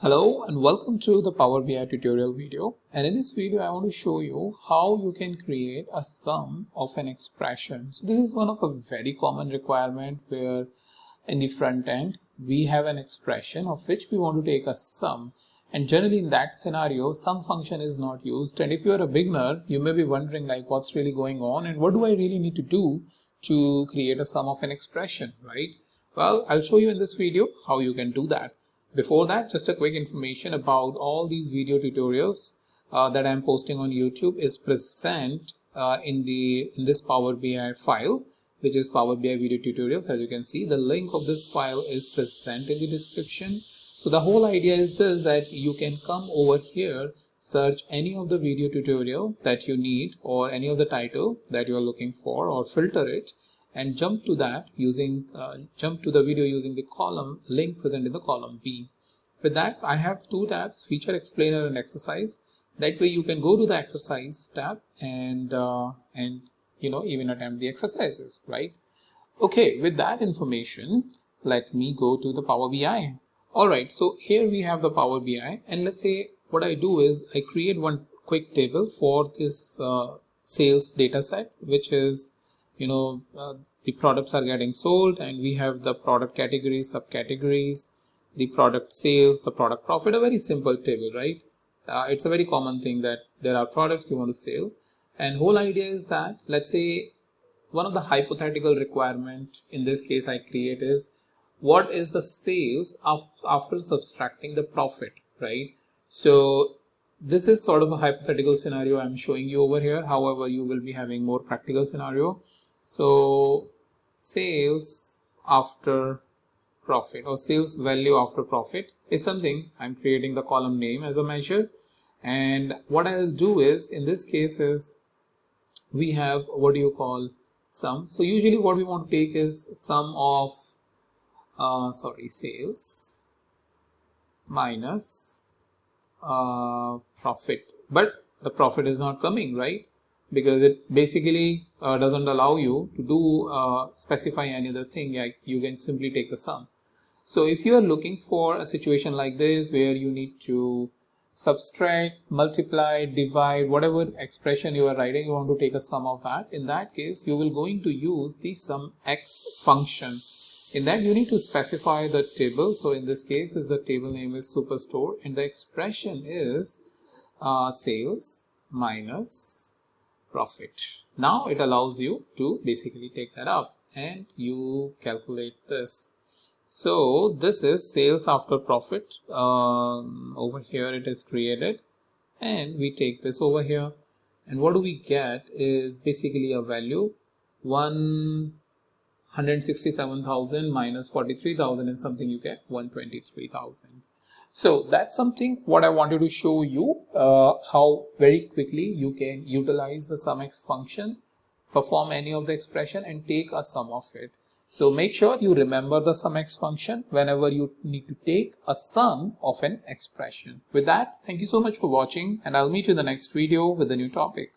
Hello and welcome to the Power BI tutorial video, and in this video I want to show you how you can create a sum of an expression. So this is one of a very common requirement where in the front end we have an expression of which we want to take a sum, and generally in that scenario sum function is not used. And if you are a beginner, you may be wondering like what's really going on and what do I really need to do to create a sum of an expression, right? Well, I'll show you in this video how you can do that. Before that, just a quick information about all these video tutorials that I'm posting on YouTube is present in this Power BI file, which is Power BI video tutorials. As you can see, the link of this file is present in the description. So the whole idea is this, that you can come over here, search any of the video tutorial that you need or any of the title that you are looking for, or filter it and jump to that using jump to the video using the column link present in the column B. With that, I have two tabs, feature explainer and exercise. That way you can go to the exercise tab and even attempt the exercises, right? Okay, with that information, let me go to the Power BI. All right, so here we have the Power BI, and let's say what I do is I create one quick table for this sales data set, which is the products are getting sold, and we have the product categories, subcategories, the product sales, the product profit. A very simple table, right? It's a very common thing that there are products you want to sell, and whole idea is that, let's say, one of the hypothetical requirement in this case I create is what is the sales after subtracting the profit, right? So this is sort of a hypothetical scenario I'm showing you over here. However, you will be having more practical scenario. So sales after profit or sales value after profit is something I'm creating the column name as a measure. And what I'll do is, in this case, is we have what do you call sum. So usually what we want to take is sum of sales minus profit, but the profit is not coming, right? Because it basically doesn't allow you to do specify any other thing. Like you can simply take the sum. So if you are looking for a situation like this where you need to subtract, multiply, divide, whatever expression you are writing, you want to take a sum of that. In that case, you will going to use the SUMX function. In that, you need to specify the table. So in this case, the table name is Superstore, and the expression is sales minus profit. Now it allows you to basically take that up and you calculate this. So this is sales after profit. Over here it is created, and we take this over here, and what do we get is basically a value 167,000 minus 43,000 and something, you get 123,000. So that's something what I wanted to show you, how very quickly you can utilize the SUMX function, perform any of the expression and take a sum of it. So make sure you remember the SUMX function whenever you need to take a sum of an expression. With that, thank you so much for watching, and I'll meet you in the next video with a new topic.